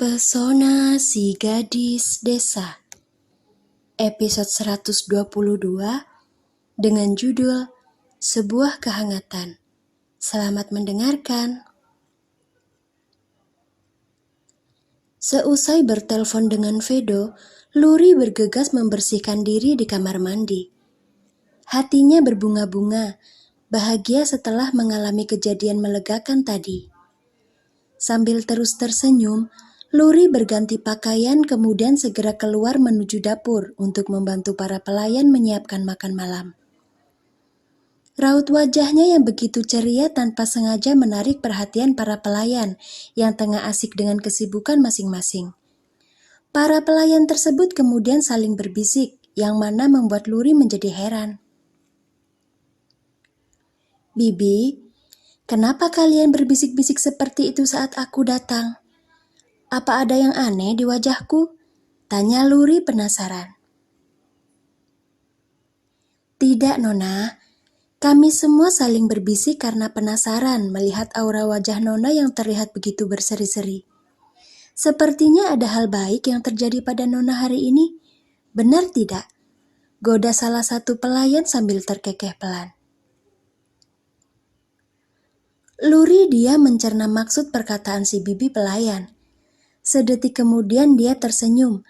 Pesona si gadis desa, episode 122 dengan judul Sebuah Kehangatan. Selamat mendengarkan. Seusai bertelepon dengan Vedo, Luri bergegas membersihkan diri di kamar mandi. Hatinya berbunga-bunga, bahagia setelah mengalami kejadian melegakan tadi. Sambil terus tersenyum, Luri berganti pakaian kemudian segera keluar menuju dapur untuk membantu para pelayan menyiapkan makan malam. Raut wajahnya yang begitu ceria tanpa sengaja menarik perhatian para pelayan yang tengah asik dengan kesibukan masing-masing. Para pelayan tersebut kemudian saling berbisik, yang mana membuat Luri menjadi heran. "Bibi, kenapa kalian berbisik-bisik seperti itu saat aku datang? Apa ada yang aneh di wajahku?" tanya Luri penasaran. "Tidak, Nona. Kami semua saling berbisik karena penasaran melihat aura wajah Nona yang terlihat begitu berseri-seri. Sepertinya ada hal baik yang terjadi pada Nona hari ini. Benar tidak?" goda salah satu pelayan sambil terkekeh pelan. Luri dia mencerna maksud perkataan si bibi pelayan. Sedetik kemudian dia tersenyum,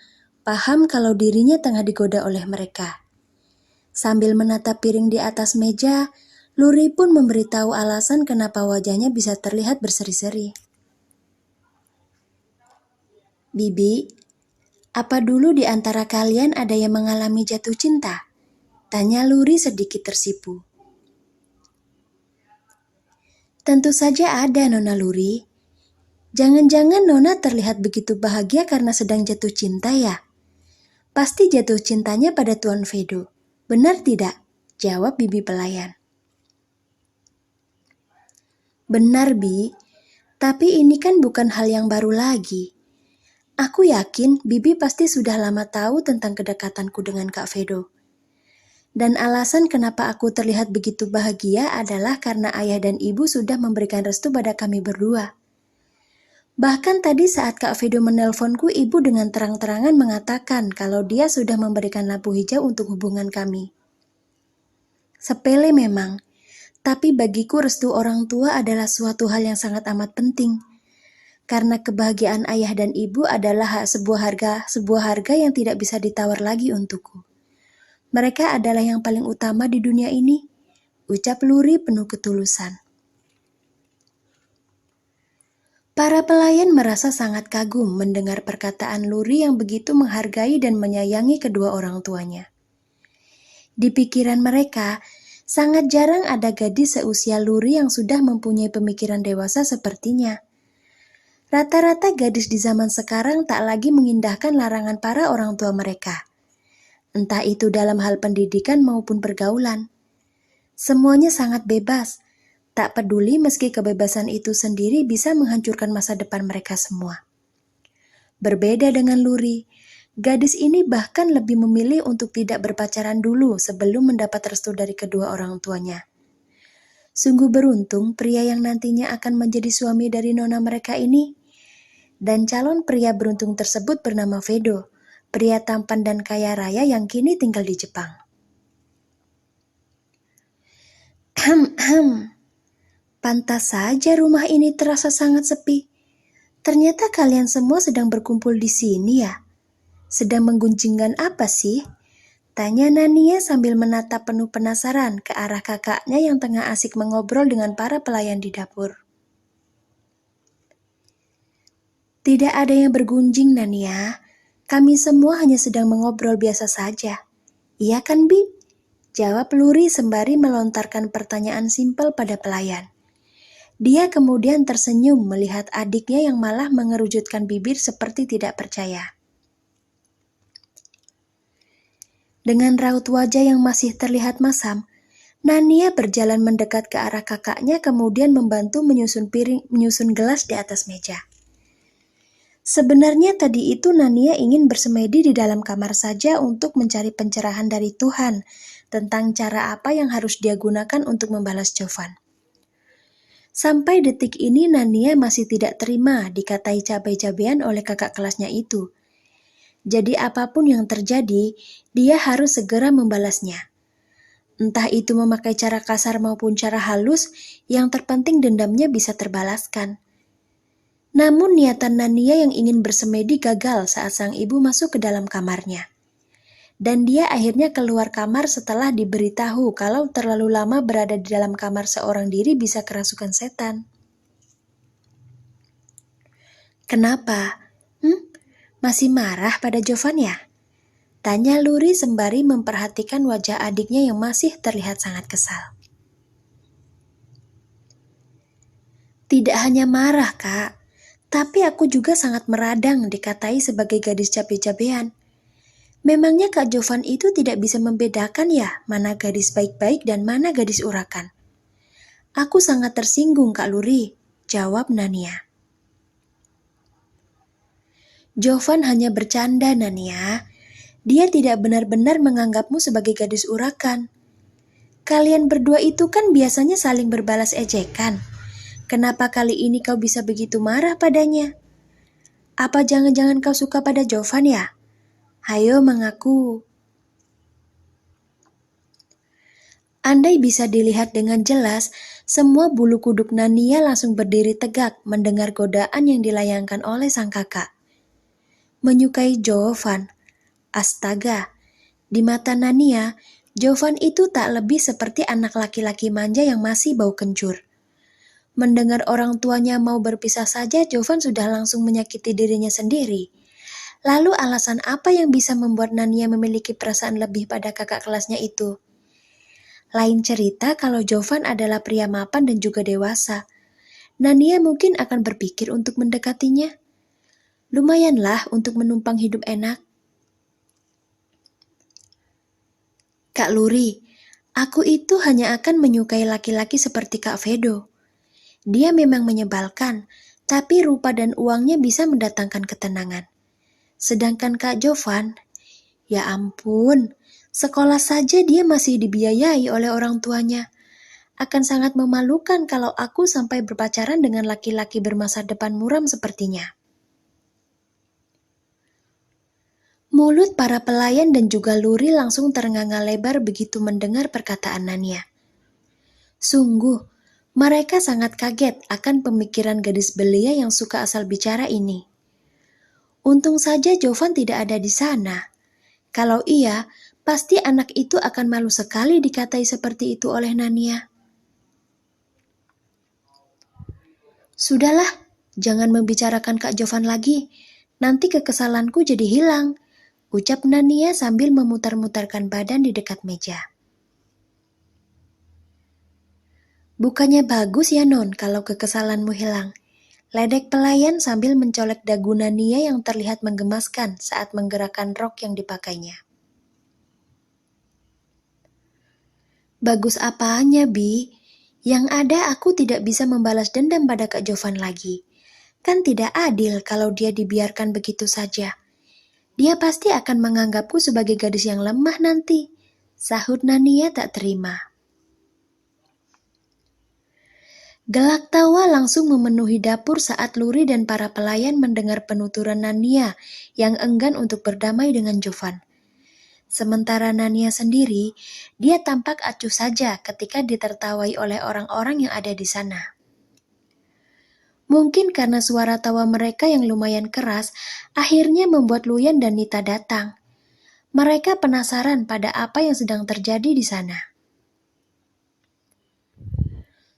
paham kalau dirinya tengah digoda oleh mereka. Sambil menatap piring di atas meja, Luri pun memberitahu alasan kenapa wajahnya bisa terlihat berseri-seri. "Bibi, apa dulu di antara kalian ada yang mengalami jatuh cinta?" tanya Luri sedikit tersipu. "Tentu saja ada, Nona Luri. Jangan-jangan Nona terlihat begitu bahagia karena sedang jatuh cinta ya? Pasti jatuh cintanya pada Tuan Vedo. Benar tidak?" jawab bibi pelayan. "Benar, Bi. Tapi ini kan bukan hal yang baru lagi. Aku yakin Bibi pasti sudah lama tahu tentang kedekatanku dengan Kak Vedo. Dan alasan kenapa aku terlihat begitu bahagia adalah karena ayah dan ibu sudah memberikan restu pada kami berdua. Bahkan tadi saat Kak Vedo menelponku, ibu dengan terang-terangan mengatakan kalau dia sudah memberikan lampu hijau untuk hubungan kami. Sepele memang, tapi bagiku restu orang tua adalah suatu hal yang sangat amat penting. Karena kebahagiaan ayah dan ibu adalah sebuah harga yang tidak bisa ditawar lagi untukku. Mereka adalah yang paling utama di dunia ini," ucap Luri penuh ketulusan. Para pelayan merasa sangat kagum mendengar perkataan Luri yang begitu menghargai dan menyayangi kedua orang tuanya. Di pikiran mereka, sangat jarang ada gadis seusia Luri yang sudah mempunyai pemikiran dewasa sepertinya. Rata-rata gadis di zaman sekarang tak lagi mengindahkan larangan para orang tua mereka. Entah itu dalam hal pendidikan maupun pergaulan. Semuanya sangat bebas, tak peduli meski kebebasan itu sendiri bisa menghancurkan masa depan mereka semua. Berbeda dengan Luri, gadis ini bahkan lebih memilih untuk tidak berpacaran dulu sebelum mendapat restu dari kedua orang tuanya. Sungguh beruntung pria yang nantinya akan menjadi suami dari nona mereka ini. Dan calon pria beruntung tersebut bernama Vedo, pria tampan dan kaya raya yang kini tinggal di Jepang. Pantas saja rumah ini terasa sangat sepi. Ternyata kalian semua sedang berkumpul di sini ya? Sedang menggunjingkan apa sih? Tanya Nania sambil menatap penuh penasaran ke arah kakaknya yang tengah asik mengobrol dengan para pelayan di dapur. "Tidak ada yang bergunjing, Nania. Kami semua hanya sedang mengobrol biasa saja. Iya kan, Bi?" jawab Luri sembari melontarkan pertanyaan simpel pada pelayan. Dia kemudian tersenyum melihat adiknya yang malah mengerujutkan bibir seperti tidak percaya. Dengan raut wajah yang masih terlihat masam, Nania berjalan mendekat ke arah kakaknya kemudian membantu menyusun gelas di atas meja. Sebenarnya tadi itu Nania ingin bersemedi di dalam kamar saja untuk mencari pencerahan dari Tuhan tentang cara apa yang harus dia gunakan untuk membalas Jovan. Sampai detik ini Nania masih tidak terima dikatai cabai-cabean oleh kakak kelasnya itu. Jadi apapun yang terjadi, dia harus segera membalasnya. Entah itu memakai cara kasar maupun cara halus, yang terpenting dendamnya bisa terbalaskan. Namun niatan Nania yang ingin bersemedi gagal saat sang ibu masuk ke dalam kamarnya. Dan dia akhirnya keluar kamar setelah diberitahu kalau terlalu lama berada di dalam kamar seorang diri bisa kerasukan setan. Kenapa? Masih marah pada Jovan ya? Tanya Luri sembari memperhatikan wajah adiknya yang masih terlihat sangat kesal. Tidak hanya marah, Kak. Tapi aku juga sangat meradang dikatai sebagai gadis cabe-cabean. Memangnya Kak Jovan itu tidak bisa membedakan ya mana gadis baik-baik dan mana gadis urakan? Aku sangat tersinggung Kak Luri, jawab Nania. Jovan hanya bercanda Nania. Dia tidak benar-benar menganggapmu sebagai gadis urakan. Kalian berdua itu kan biasanya saling berbalas ejekan. Kenapa kali ini kau bisa begitu marah padanya? Apa jangan-jangan kau suka pada Jovan ya? Hayo mengaku. Andai bisa dilihat dengan jelas, semua bulu kuduk Nania langsung berdiri tegak mendengar godaan yang dilayangkan oleh sang kakak. Menyukai Jovan. Astaga, di mata Nania, Jovan itu tak lebih seperti anak laki-laki manja yang masih bau kencur. Mendengar orang tuanya mau berpisah saja, Jovan sudah langsung menyakiti dirinya sendiri. Lalu alasan apa yang bisa membuat Nania memiliki perasaan lebih pada kakak kelasnya itu? Lain cerita kalau Jovan adalah pria mapan dan juga dewasa. Nania mungkin akan berpikir untuk mendekatinya. Lumayanlah untuk menumpang hidup enak. Kak Luri, aku itu hanya akan menyukai laki-laki seperti Kak Vedo. Dia memang menyebalkan, tapi rupa dan uangnya bisa mendatangkan ketenangan. Sedangkan Kak Jovan, ya ampun, sekolah saja dia masih dibiayai oleh orang tuanya. Akan sangat memalukan kalau aku sampai berpacaran dengan laki-laki bermasa depan muram sepertinya. Mulut para pelayan dan juga Luri langsung ternganga lebar begitu mendengar perkataan Nania. Sungguh, mereka sangat kaget akan pemikiran gadis belia yang suka asal bicara ini. Untung saja Jovan tidak ada di sana. Kalau iya, pasti anak itu akan malu sekali dikatai seperti itu oleh Nania. Sudahlah, jangan membicarakan Kak Jovan lagi. Nanti kekesalanku jadi hilang, ucap Nania sambil memutar-mutarkan badan di dekat meja. Bukannya bagus ya Non kalau kekesalanmu hilang. Ledek pelayan sambil mencolek dagu Nania yang terlihat menggemaskan saat menggerakkan rok yang dipakainya. Bagus apanya, Bi? Yang ada aku tidak bisa membalas dendam pada Kak Jovan lagi. Kan tidak adil kalau dia dibiarkan begitu saja. Dia pasti akan menganggapku sebagai gadis yang lemah nanti, sahut Nania tak terima. Gelak tawa langsung memenuhi dapur saat Luri dan para pelayan mendengar penuturan Nania yang enggan untuk berdamai dengan Jovan. Sementara Nania sendiri, dia tampak acuh saja ketika ditertawai oleh orang-orang yang ada di sana. Mungkin karena suara tawa mereka yang lumayan keras, akhirnya membuat Luyan dan Nita datang. Mereka penasaran pada apa yang sedang terjadi di sana.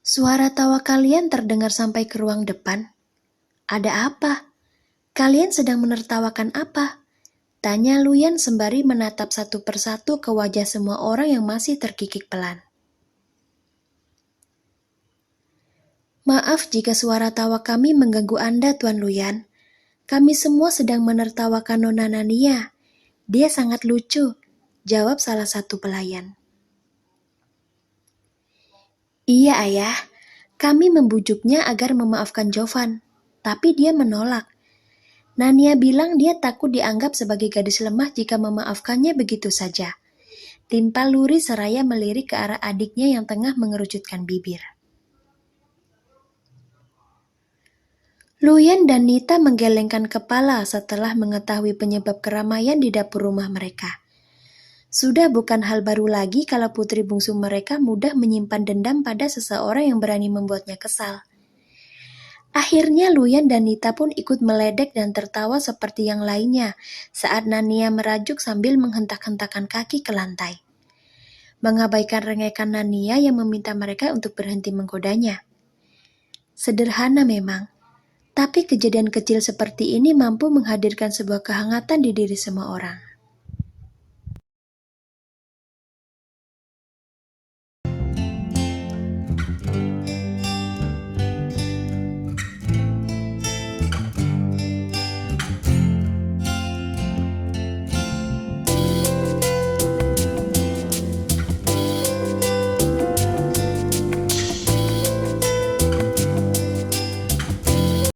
Suara tawa kalian terdengar sampai ke ruang depan. Ada apa? Kalian sedang menertawakan apa? Tanya Luyan sembari menatap satu persatu ke wajah semua orang yang masih terkikik pelan. Maaf jika suara tawa kami mengganggu Anda, Tuan Luyan. Kami semua sedang menertawakan Nona Nania. Dia sangat lucu, jawab salah satu pelayan. Iya ayah, kami membujuknya agar memaafkan Jovan, tapi dia menolak. Nania bilang dia takut dianggap sebagai gadis lemah jika memaafkannya begitu saja. Timpal Luri seraya melirik ke arah adiknya yang tengah mengerucutkan bibir. Luyan dan Nita menggelengkan kepala setelah mengetahui penyebab keramaian di dapur rumah mereka. Sudah bukan hal baru lagi kalau putri bungsu mereka mudah menyimpan dendam pada seseorang yang berani membuatnya kesal. Akhirnya Luyan dan Nita pun ikut meledek dan tertawa seperti yang lainnya saat Nania merajuk sambil menghentak-hentakan kaki ke lantai. Mengabaikan rengekan Nania yang meminta mereka untuk berhenti menggodanya. Sederhana memang, tapi kejadian kecil seperti ini mampu menghadirkan sebuah kehangatan di diri semua orang.